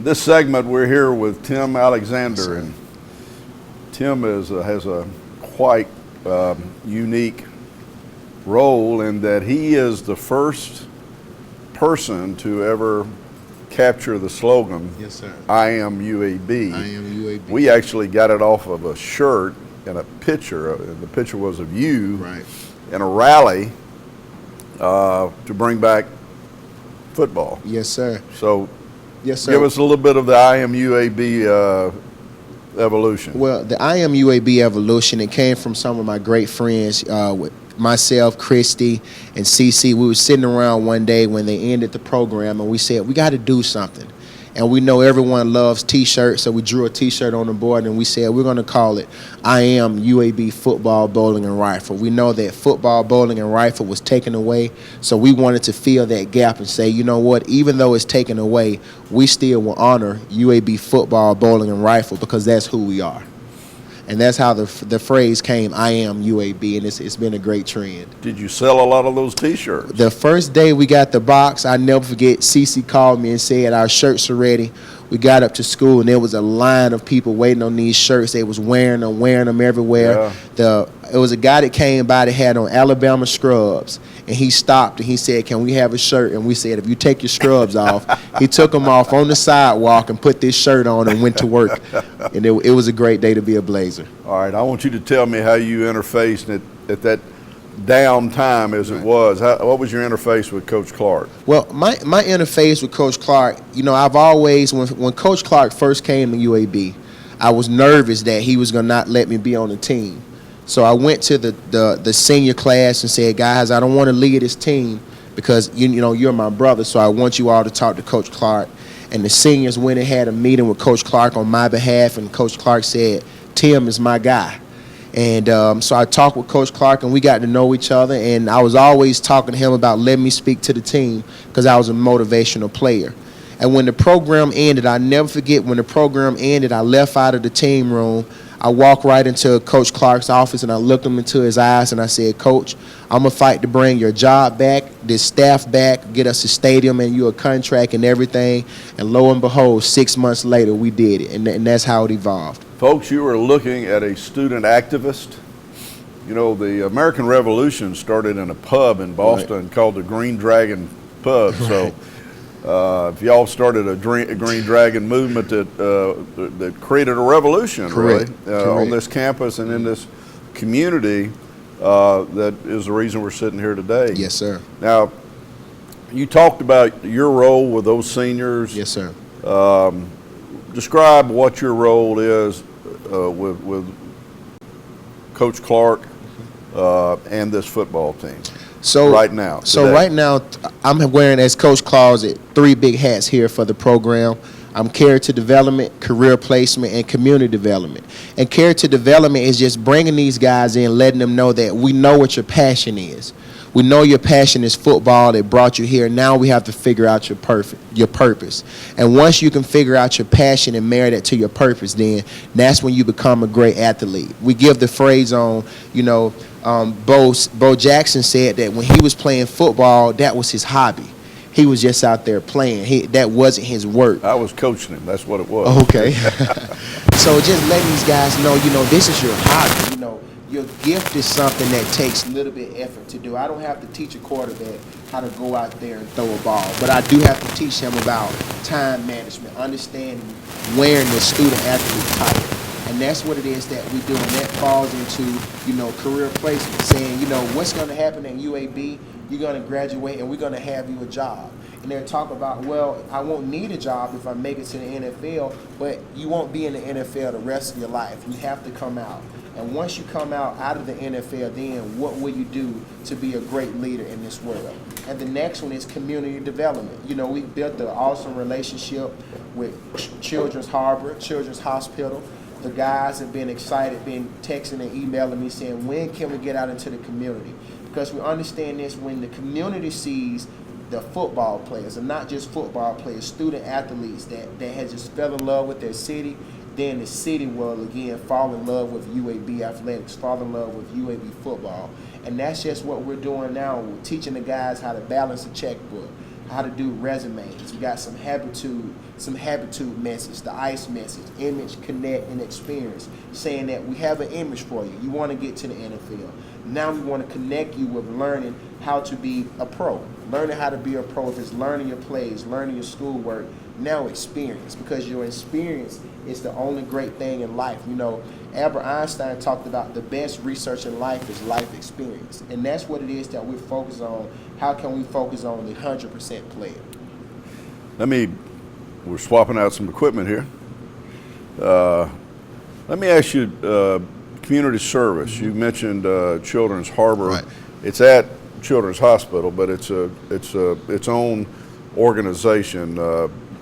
In this segment, we're here with Tim Alexander, and Tim has a quite unique role in that he is the first person to ever capture the slogan, yes, sir. I am UAB. I am UAB. We actually got it off of a shirt and a picture. The picture was of you Right. in a rally to bring back football. Yes, sir. So Yes, sir. give us a little bit of the IamUAB evolution. Well, the IamUAB evolution, it came from some of my great friends, with myself, Christy, and CC. We were sitting around one day when they ended the program, and we said, we got to do something. And we know everyone loves T-shirts, so we drew a T-shirt on the board, and we said, we're going to call it I Am UAB Football, Bowling, and Rifle. We know that football, bowling, and rifle was taken away, so we wanted to fill that gap and say, you know what, even though it's taken away, we still will honor UAB Football, Bowling, and Rifle because that's who we are. And that's how the phrase came, I am UAB, and it's been a great trend. Did you sell a lot of those T-shirts? The first day we got the box, I never forget, Cece called me and said, our shirts are ready. We got up to school, and there was a line of people waiting on these shirts. They was wearing them everywhere. Yeah. It was a guy that came by that had on Alabama scrubs, and he stopped and he said, can we have a shirt? And we said, if you take your scrubs off. He took them off on the sidewalk and put this shirt on and went to work. And it was a great day to be a Blazer. All right, I want you to tell me how you interfaced at that down time as it was. What was your interface with Coach Clark? Well, my interface with Coach Clark, you know, I've always, when Coach Clark first came to UAB, I was nervous that he was going to not let me be on the team. So I went to the senior class and said, guys, I don't want to lead this team because, you know, you're my brother, so I want you all to talk to Coach Clark. And the seniors went and had a meeting with Coach Clark on my behalf, and Coach Clark said, Tim is my guy. And so I talked with Coach Clark, and we got to know each other, and I was always talking to him about letting me speak to the team because I was a motivational player. And when the program ended, I never forget when the program ended, I left out of the team room. I walked right into Coach Clark's office, and I looked him into his eyes, and I said, Coach, I'm going to fight to bring your job back, this staff back, get us a stadium and you a contract and everything. And lo and behold, 6 months later, we did it, and that's how it evolved. Folks, you were looking at a student activist. You know, the American Revolution started in a pub in Boston called the Green Dragon Pub. So if y'all started a Green Dragon movement that created a revolution, Correct. really, on this campus and in this community, that is the reason we're sitting here today. Yes, sir. Now, you talked about your role with those seniors. Yes, sir. Describe what your role is with Coach Clark and this football team. So right now, right now, I'm wearing, as Coach calls it, 3 big hats here for the program. I'm character development, career placement, and community development. And character development is just bringing these guys in, letting them know that we know what your passion is. We know your passion is football that brought you here. Now we have to figure out your purpose. And once you can figure out your passion and marry that to your purpose, then that's when you become a great athlete. We give the phrase on, you know, Bo Jackson said that when he was playing football, that was his hobby. He was just out there playing. That wasn't his work. I was coaching him. That's what it was. Okay. So just letting these guys know, you know, this is your hobby. You know, your gift is something that takes a little bit of effort to do. I don't have to teach a quarterback how to go out there and throw a ball, but I do have to teach him about time management, understanding wearing the student athlete title. And that's what it is that we do, and that falls into, you know, career placement, saying, you know, what's going to happen at UAB, you're going to graduate and we're going to have you a job. And they're talking about, well, I won't need a job if I make it to the NFL, but you won't be in the NFL the rest of your life. You have to come out. And once you come out of the NFL, then what will you do to be a great leader in this world? And the next one is community development. You know, we built an awesome relationship with Children's Hospital. The guys have been excited, been texting and emailing me saying, when can we get out into the community? Because we understand this, when the community sees the football players, and not just football players, student athletes that has just fell in love with their city, then the city will again fall in love with UAB athletics, fall in love with UAB football. And that's just what we're doing now. We're teaching the guys how to balance a checkbook, how to do resumes. We got some habitude message, the ICE message, image, connect, and experience, saying that we have an image for you. You want to get to the NFL. Now we want to connect you with learning how to be a pro. Learning how to be a pro, if it's learning your plays, learning your schoolwork, now experience, because your experience is the only great thing in life. You know, Albert Einstein talked about the best research in life is life experience. And that's what it is that we focus on. How can we focus on the 100% player? We're swapping out some equipment here. Let me ask you, community service. You mentioned Children's Harbor. Right. It's at Children's Hospital, but it's its own organization.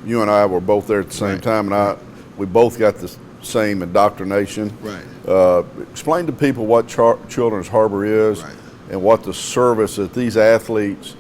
You and I were both there at the same time, and we both got the same indoctrination. Right. Explain to people what Children's Harbor is, Right. and what the service that these athletes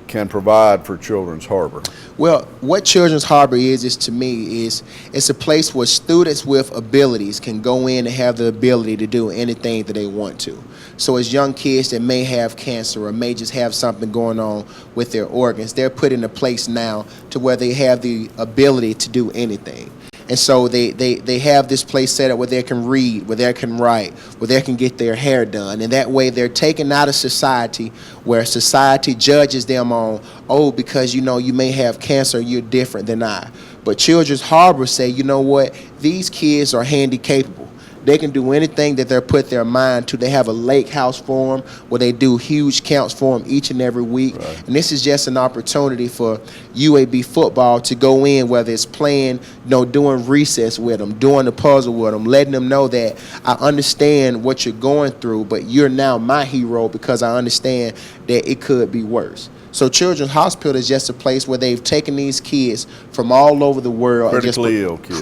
can provide for Children's Harbor. Well, what Children's Harbor is to me it's a place where students with abilities can go in and have the ability to do anything that they want to. So as young kids that may have cancer or may just have something going on with their organs, they're put in a place now to where they have the ability to do anything. And so they have this place set up where they can read, where they can write, where they can get their hair done. And that way they're taken out of society, where society judges them on, oh, because you know you may have cancer, you're different than I. But Children's Harbor say, you know what, these kids are handicapable. They can do anything that they're put their mind to. They have a lake house for them where they do huge counts for them each and every week. Right. And this is just an opportunity for UAB football to go in, whether it's playing, you know, doing recess with them, doing the puzzle with them, letting them know that I understand what you're going through, but you're now my hero because I understand that it could be worse. So Children's Hospital is just a place where they've taken these kids from all over the world, Critically ill kids.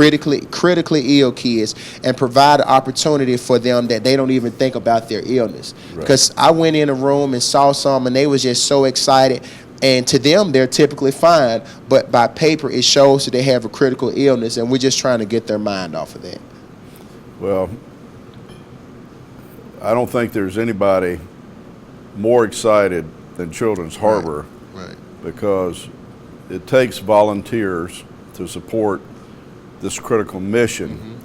critically ill kids, and provide an opportunity for them that they don't even think about their illness. Right. Because I went in a room and saw some, and they was just so excited. And to them, they're typically fine, but by paper, it shows that they have a critical illness, and we're just trying to get their mind off of that. Well, I don't think there's anybody more excited than Children's Harbor, Right. because it takes volunteers to support this critical mission.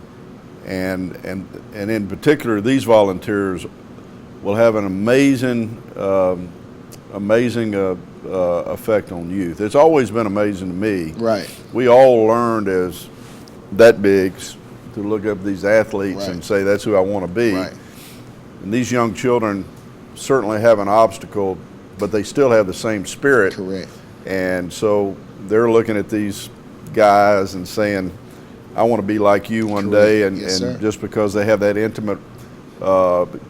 And in particular, these volunteers will have an amazing effect on youth. It's always been amazing to me. Right. We all learned as that bigs to look up these athletes Right. and say, that's who I want to be. Right. And these young children certainly have an obstacle, but they still have the same spirit. Correct. And so they're looking at these guys and saying, I want to be like you one Correct. day. And, Yes, and sir. just because they have that intimate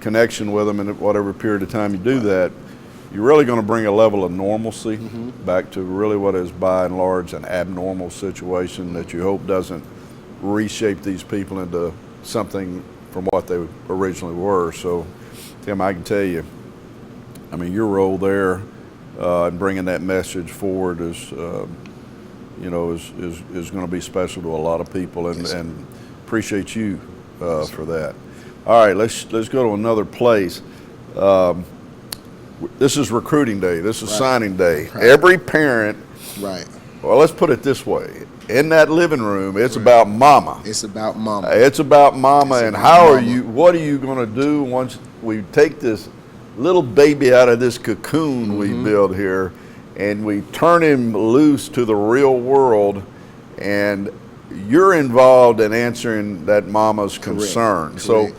connection with them, and whatever period of time you do that, you're really going to bring a level of normalcy back to really what is by and large an abnormal situation that you hope doesn't reshape these people into something from what they originally were. So, Tim, I can tell you, I mean, your role there in bringing that message forward is going to be special to a lot of people, and, Yes, sir. and appreciate you for that. All right, let's go to another place. This is recruiting day. This is Right. signing day. Right. Every parent, Right. well, let's put it this way. In that living room, it's about mama. It's about mama. It's about mama, It's and about how are mama. you, what are you going to do once we take this little baby out of this cocoon we build here, and we turn him loose to the real world, and you're involved in answering that mama's concern. So Correct.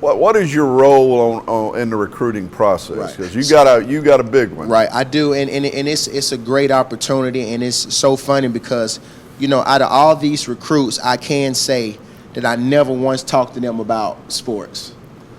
what is your role on in the recruiting process? Right. Because you got a big one. Right, I do, and it's a great opportunity, and it's so funny because, you know, out of all these recruits, I can say that I never once talked to them about sports.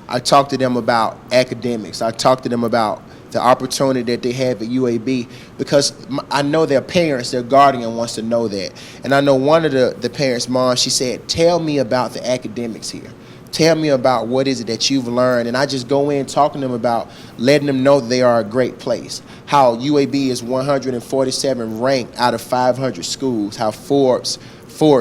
I talked to them about academics. I talked to them about the opportunity that they have at UAB, because I know their parents, their guardian wants to know that. And I know one of the parents' mom, she said, tell me about the academics here. Tell me about what is it that you've learned. And I just go in talking to them about letting them know that they are a great place. How UAB is 147 ranked out of 500 schools. How Forbes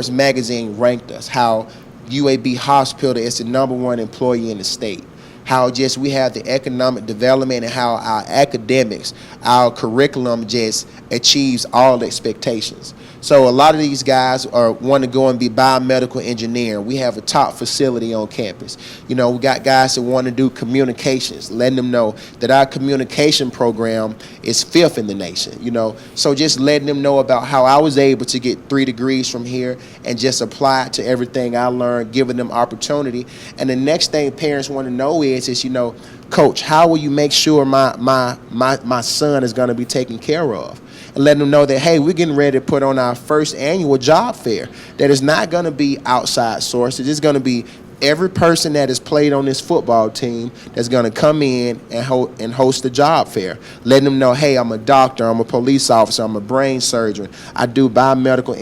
magazine ranked us. How UAB Hospital is the #1 employee in the state. how just we have the economic development and how our academics, our curriculum just achieves all expectations. So a lot of these guys want to go and be biomedical engineer. We have a top facility on campus. You know, we got guys that want to do communications, letting them know that our communication program is 5th in the nation, you know. So just letting them know about how I was able to get 3 degrees from here and just apply it to everything I learned, giving them opportunity. And the next thing parents want to know is, you know, Coach, how will you make sure my son is going to be taken care of? And letting them know that, hey, we're getting ready to put on our first annual job fair. That is not going to be outside sources. It's going to be every person that has played on this football team that's going to come in and host the job fair. Letting them know, hey, I'm a doctor, I'm a police officer, I'm a brain surgeon, I do biomedical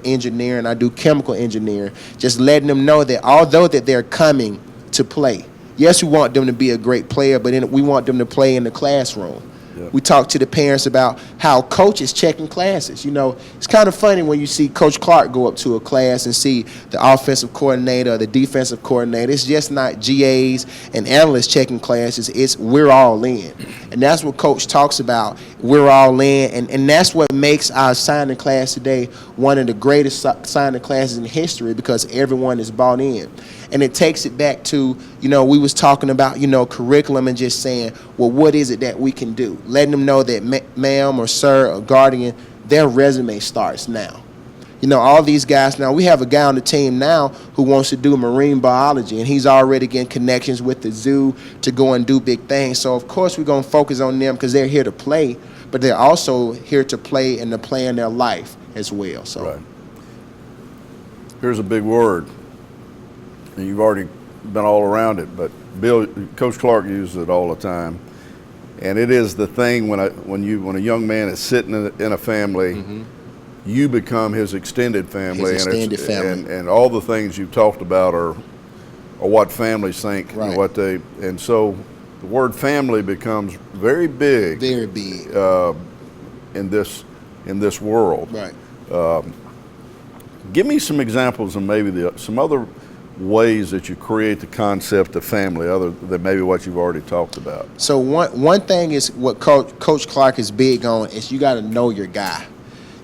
engineering, I do chemical engineering. Just letting them know that although that they're coming to play, yes, we want them to be a great player, but we want them to play in the classroom. Yep. We talk to the parents about how coaches checking classes. You know, it's kind of funny when you see Coach Clark go up to a class and see the offensive coordinator or the defensive coordinator. It's just not GAs and analysts checking classes. It's we're all in. And that's what Coach talks about. We're all in. And that's what makes our signing class today one of the greatest signing classes in history, because everyone is bought in. And it takes it back to, you know, we was talking about, you know, curriculum and just saying, well, what is it that we can do? Letting them know that ma'am or sir or guardian, their resume starts now. You know, all these guys now, we have a guy on the team now who wants to do marine biology, and he's already getting connections with the zoo to go and do big things. So, of course, we're going to focus on them because they're here to play, but they're also here to play and to play in their life as well. So, right. Here's a big word. And you've already been all around it, but Coach Clark uses it all the time, and it is the thing when a young man is sitting in a family, mm-hmm. you become his extended family, and all the things you've talked about are what families think, right. and so the word family becomes very big, in this world. Right. Give me some examples of maybe some other ways that you create the concept of family other than maybe what you've already talked about. So one thing is what Coach Clark is big on is you got to know your guy.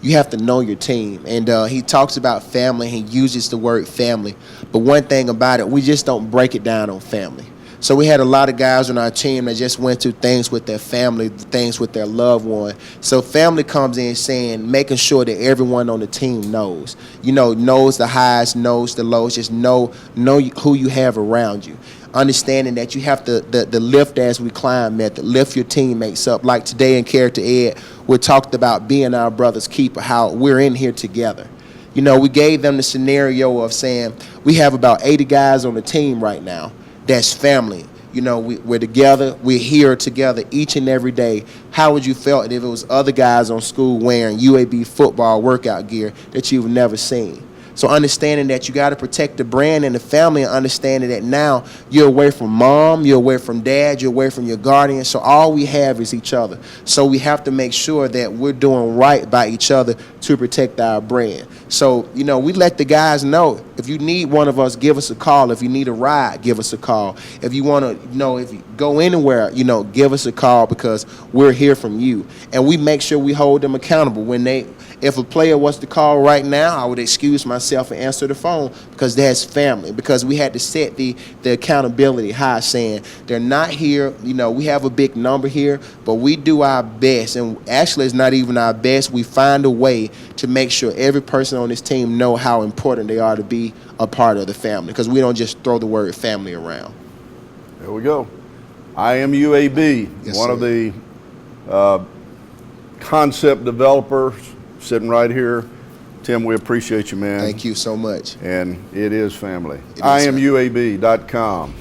You have to know your team. And he talks about family. He uses the word family. But one thing about it, we just don't break it down on family. So we had a lot of guys on our team that just went through things with their family, things with their loved one. So family comes in saying, making sure that everyone on the team knows. You know, knows the highs, knows the lows, just know who you have around you. Understanding that you have the lift as we climb method, lift your teammates up. Like today in Character Ed, we talked about being our brother's keeper, how we're in here together. You know, we gave them the scenario of saying we have about 80 guys on the team right now. That's family. You know, we're together. We're here together each and every day. How would you feel if it was other guys on school wearing UAB football workout gear that you've never seen? So understanding that you got to protect the brand and the family, and understanding that now you're away from mom, you're away from dad, you're away from your guardian. So all we have is each other. So we have to make sure that we're doing right by each other to protect our brand. So, you know, we let the guys know, if you need one of us, give us a call. If you need a ride, give us a call. If you want to, you know, if you go anywhere, you know, give us a call, because we're here from you. And we make sure we hold them accountable. If a player was to call right now, I would excuse myself and answer the phone, because that's family. Because we had to set the accountability high, saying they're not here. You know, we have a big number here, but we do our best. And actually, it's not even our best. We find a way to make sure every person on this team know how important they are to be a part of the family, because we don't just throw the word family around. There we go. IamUAB, yes, one sir. of the concept developers, sitting right here. Tim, we appreciate you, man. Thank you so much. And it is family. It is IamUAB.com.